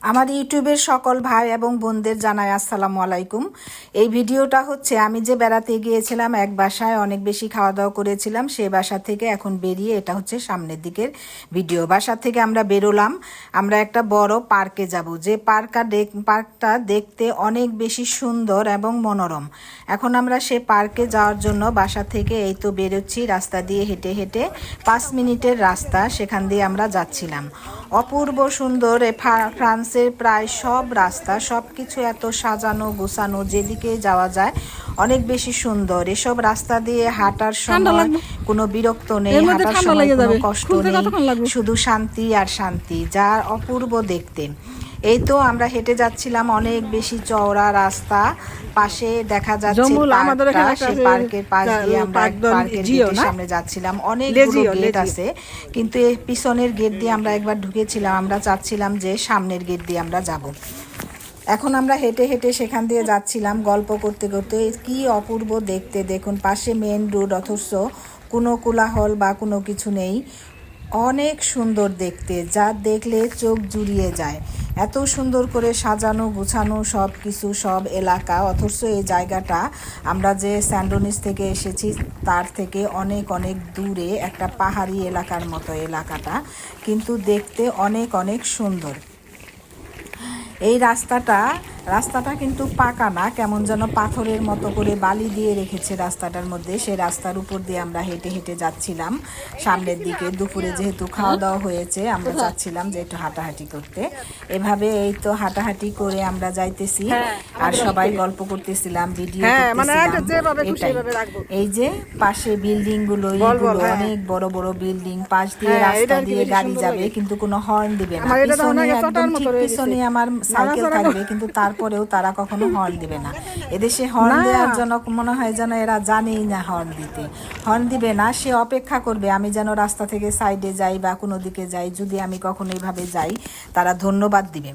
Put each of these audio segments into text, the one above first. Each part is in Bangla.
আমার ইউটিউবের সকল ভাই এবং বোনদের জানাই আসসালামু আলাইকুম। এই ভিডিওটা হচ্ছে আমি যে বেড়াতে গিয়েছিলাম এক বাসায় অনেক বেশি খাওয়া দাওয়া করেছিলাম, সেই বাসা থেকে এখন বেরিয়ে এটা হচ্ছে সামনের দিকের ভিডিও। বাসা থেকে আমরা বেরোলাম, আমরা একটা বড় পার্কে যাব, যে পার্কটা দেখতে অনেক বেশি সুন্দর এবং মনোরম। এখন আমরা সেই পার্কে যাওয়ার জন্য বাসা থেকে এই তো বেরোচ্ছি, রাস্তা দিয়ে হেঁটে হেঁটে 5 মিনিটের রাস্তা, সেখান দিয়ে আমরা যাচ্ছিলাম। অপূর্ব সুন্দর ফ্রান্সের প্রায় সব রাস্তা, সব কিছু এত সাজানো গোছানো, যেদিকে যাওয়া যায় অনেক বেশি সুন্দর। এসব রাস্তা দিয়ে হাঁটার সময় কোনো বিরক্ত নেই, হাঁটার সময় কোনো কষ্ট নেই, শুধু শান্তি আর শান্তি, যা অপূর্ব দেখতে। এই তো আমরা হেঁটে যাচ্ছিলাম, অনেক বেশি চওড়া রাস্তা, পাশে দেখা যাচ্ছে সেই পার্কের পাশ দিয়ে আমরা পার্কের গেটের সামনে যাচ্ছিলাম। অনেকগুলো গেট আছে, কিন্তু এই পিছনের গেট দিয়ে আমরা একবার ঢুকেছিলাম, আমরা চাচ্ছিলাম যে সামনের গেট দিয়ে আমরা যাব। এখন আমরা হেঁটে হেঁটে সেখান দিয়ে যাচ্ছিলাম, গল্প করতে করতে। কি অপূর্ব দেখতে, দেখুন পাশে মেন রোড, অথচ কোনো কোলাহল বা কোনো কিছু নেই। অনেক সুন্দর দেখতে, যা দেখলে চোখ জুড়িয়ে যায়। এত সুন্দর করে সাজানো গুছানো সব কিছু, সব এলাকা, অথচ এই জায়গাটা আমরা যে স্যান্ডোনিস থেকে এসেছি তার থেকে অনেক অনেক দূরে, একটা পাহাড়ি এলাকার মতো এলাকাটা, কিন্তু দেখতে অনেক অনেক সুন্দর। এই রাস্তাটা কিন্তু পাকা না, কেমন যেন পাথরের মতো করে বালি দিয়ে রেখেছে রাস্তাটার মধ্যে। সেই রাস্তার উপর দিয়ে আমরা হেঁটে হেঁটে যাচ্ছিলাম সামনের দিকে। দুপুরে যেহেতু খাওয়া দাওয়া হয়েছে, আমরা যাচ্ছিলাম যে একটু হাঁটাহাঁটি করতে। এভাবে এই তো হাঁটাহাঁটি করে আমরা যাইতেছি, আর সবাই গল্প করতেছিলাম, ভিডিও করতেছিলাম। এই যে পাশে বিল্ডিং গুলো, এইগুলো অনেক বড় বড় বিল্ডিং, পাশ দিয়ে রাস্তা দিয়ে গাড়ি যাবে কিন্তু কোনো হর্ন দিবে না। পিছনে একদম ঠিক পিছনে আমার সাইকেল থাকবে, কিন্তু তারপরেও তারা কখনো হর্ন দিবে না। এদেশে হর্ন দেওয়ার জন্য মনে হয় যেন এরা জানেই না হর্ন দিতে। হর্ন দিবে না, সে অপেক্ষা করবে আমি যেন রাস্তা থেকে সাইডে যাই বা কোনো দিকে যাই। যদি আমি কখনো এইভাবে যাই, তারা ধন্যবাদ দিবে,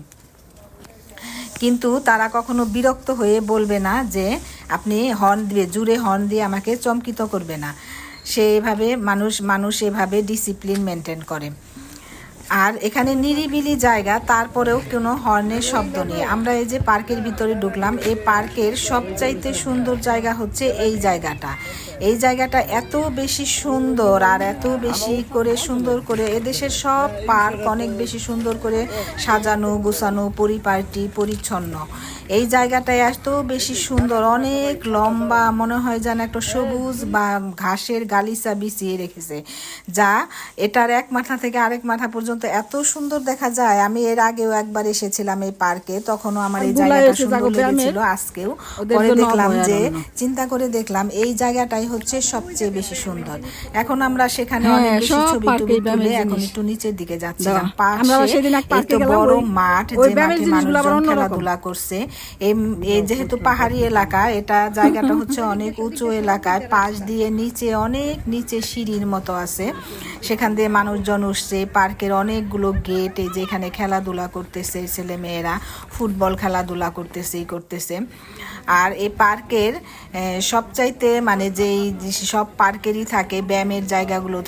কিন্তু তারা কখনো বিরক্ত হয়ে বলবে না যে আপনি হর্ন দিয়ে, জুড়ে হর্ন দিয়ে আমাকে চমকিত করবে না। সে এভাবে মানুষ এভাবে ডিসিপ্লিন মেনটেন করে। আর এখানে নিরিবিলি জায়গা, তারপরেও কোনো হর্নের শব্দ নেই। আমরা এই যে পার্কের ভিতরে ঢুকলাম, এই পার্কের সবচাইতে সুন্দর জায়গা হচ্ছে এই জায়গাটা। এই জায়গাটা এত বেশি সুন্দর, আর এত বেশি করে সুন্দর করে, এদেশের সব পার্ক অনেক বেশি সুন্দর করে সাজানো গোছানো, পরিপাটি পরিচ্ছন্ন। এই জায়গাটায় এত বেশি সুন্দর, অনেক লম্বা, মনে হয় যেন একটা সবুজ বা ঘাসের গালিচা বিছিয়ে রেখেছে, যা এটার এক মাথা থেকে আরেক মাথা পর্যন্ত এত সুন্দর দেখা যায়। আমি এর আগেও একবার এসেছিলাম এই পার্কে, তখনও আমার এই জায়গাটা সুন্দর লেগেছিল। আজকেও পরে দেখলাম যে, চিন্তা করে দেখলাম এই জায়গাটাই হচ্ছে সবচেয়ে বেশি সুন্দর। এখন আমরা সেখানে অনেক বেশি ছবি টবি তুলে এখন একটু নিচের দিকে যাচ্ছিলাম। পাশে একটা বড় মাঠ, যে মাঠে মানুষজন খেলাধুলা করছে। এই যেহেতু পাহাড়ি এলাকা, এটা জায়গাটা হচ্ছে অনেক উঁচু এলাকায়, পাশ দিয়ে নিচে অনেক নিচে সিঁড়ির মতো আছে, সেখান দিয়ে মানুষজন উঠছে। পার্কের অনেকগুলো গেট, এই যে এখানে খেলাধুলা করতেছে ছেলে মেয়েরা, ফুটবল খেলাধুলা করতেছে। আর এই পার্কের সবচাইতে মানে যেই সব পার্কেরই থাকে, ব্যায়ামের জায়গাগুলো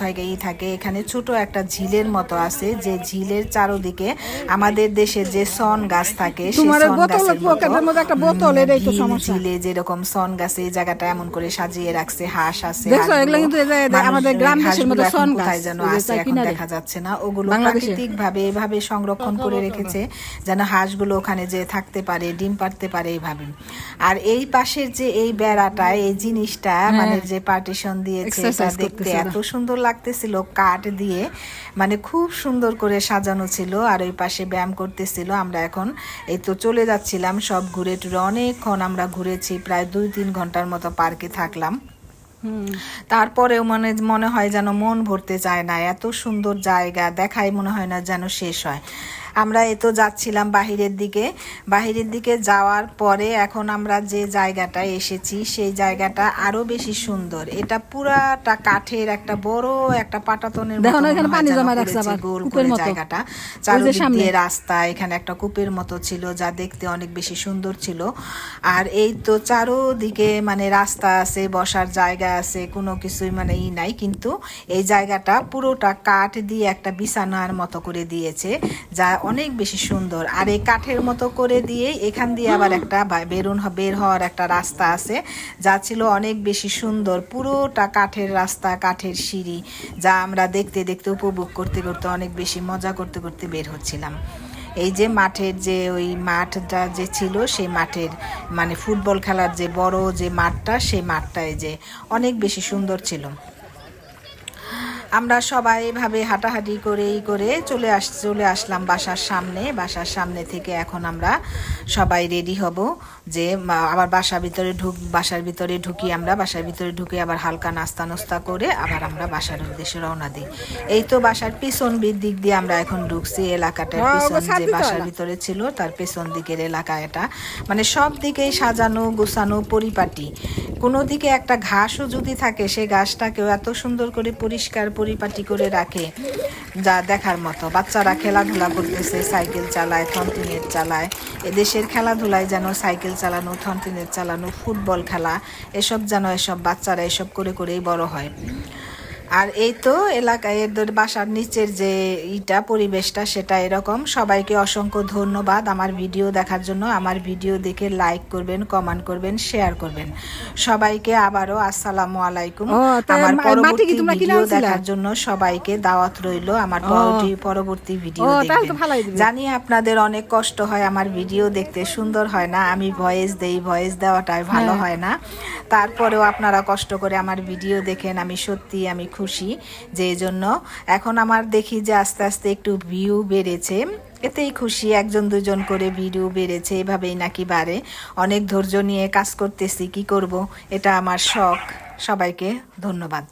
থাকে, এখানে ছোট একটা ঝিলের মতো আছে, যে ঝিলের চারদিকে আমাদের দেশে যে সন গাছ থাকে, সেই সন গাছের ঝিলে যেরকম সন গাছে এই জায়গাটা এমন করে সাজিয়ে রাখছে। হাঁস আছে, কোথায় যেন আছে এখন দেখা যাচ্ছে না, ওগুলো প্রাকৃতিক ভাবে এভাবে সংরক্ষণ করে রেখেছে যেন হাঁসগুলো ওখানে যে থাকতে পারে, ডিম পাড়তে পারে এইভাবে। আর এই পাশের যে এই বেড়াটা, এই জিনিসটা মানে যে পার্টিশন দিয়েছে, এটা দেখতে এত সুন্দর লাগতেছিল, কাঠ দিয়ে মানে খুব সুন্দর করে সাজানো ছিল। আর ওই পাশে ব্যায়াম করতেছিল। আমরা এখন এই তো চলে যাচ্ছিলাম, সব ঘুরে টুরে অনেকক্ষণ আমরা ঘুরেছি, প্রায় 2-3 ঘন্টার মতো পার্কে থাকলাম। তারপরেও মনে হয় যেন মন ভরতে চায় না, এত সুন্দর জায়গা দেখায় মনে হয় না যেন শেষ হয়। আমরা এই তো যাচ্ছিলাম বাহিরের দিকে যাওয়ার পরে এখন আমরা যে জায়গাটায় এসেছি সেই জায়গাটা আরো বেশি সুন্দর। এটা পুরাটা কাঠের একটা বড় একটা পাটাতনের গোল করে জায়গাটা, চারদিক দিয়ে রাস্তা, এখানে একটা কূপের মতো ছিল, যা দেখতে অনেক বেশি সুন্দর ছিল। আর এই তো চারোদিকে মানে রাস্তা আছে, বসার জায়গা আছে, কোনো কিছুই মানে নাই, কিন্তু এই জায়গাটা পুরোটা কাঠ দিয়ে একটা বিছানার মতো করে দিয়েছে, যা অনেক বেশি সুন্দর। আর এই কাঠের মতো করে দিয়ে এখান দিয়ে আবার একটা বের হওয়ার একটা রাস্তা আছে, যা ছিল অনেক বেশি সুন্দর। পুরোটা কাঠের রাস্তা, কাঠের সিঁড়ি, যা আমরা দেখতে দেখতে উপভোগ করতে করতে অনেক বেশি মজা করতে করতে বের হচ্ছিলাম। এই যে মাঠের যে ওই মাঠটা যে ছিল, সেই মাঠের মানে ফুটবল খেলার যে বড় যে মাঠটা, সেই মাঠটা এই যে অনেক বেশি সুন্দর ছিল। আমরা সবাই এভাবে হাঁটাহাঁটি করে চলে আসলাম বাসার সামনে থেকে এখন আমরা সবাই রেডি হব যে আবার বাসার ভিতরে ঢুকি আবার হালকা নাস্তা করে আবার আমরা বাসার উদ্দেশ্যে রওনা দিই। এই তো বাসার পিছন দিক দিয়ে আমরা এখন ঢুকছি। এলাকাটার পিছন যে বাসার ভিতরে ছিল তার পেছন দিকের এলাকা এটা, মানে সব দিকেই সাজানো গোছানো পরিপাটি। কোনো দিকে একটা ঘাসও যদি থাকে, সেই ঘাসটাকেও এত সুন্দর করে পরিষ্কার পরিপাটি করে রাখে, যা দেখার মতো। বাচ্চারা খেলাধুলা করতেছে, সাইকেল চালায়, থনথিনের চালায়। এদেশের খেলাধুলায় যেন সাইকেল চালানো, থনথিনের চালানো, ফুটবল খেলা, এসব যেন এসব বাচ্চারা এসব করেই বড় হয়। আর এই তো এলাকায় বাসার নিচের যে পরিবেশটা সেটা এরকম। সবাইকে অসংখ্য ধন্যবাদ আমার ভিডিও দেখার জন্য। আমার ভিডিও দেখে লাইক করবেন, কমেন্ট করবেন, শেয়ার করবেন। সবাইকে আবারও আসসালামু আলাইকুম। আমার পরবর্তী ভিডিও দেখার জন্য সবাইকে দাওয়াত রইল। আমার পরবর্তী ভিডিও দেখবেন। জানি আপনাদের অনেক কষ্ট হয় আমার ভিডিও দেখতে, সুন্দর হয় না। আমি ভয়েস দেওয়াটাই ভালো হয় না, তারপরেও আপনারা কষ্ট করে আমার ভিডিও দেখেন। আমি খুশি যে এই জন্য। এখন আমার দেখি যে আস্তে আস্তে একটু ভিউ বেড়েছে, এতেই খুশি। 1-2 করে ভিডিও বেড়েছে, এভাবেই নাকি বাড়ে। অনেক ধৈর্য নিয়ে কাজ করতেছি, কি করব, এটা আমার শখ। সবাইকে ধন্যবাদ।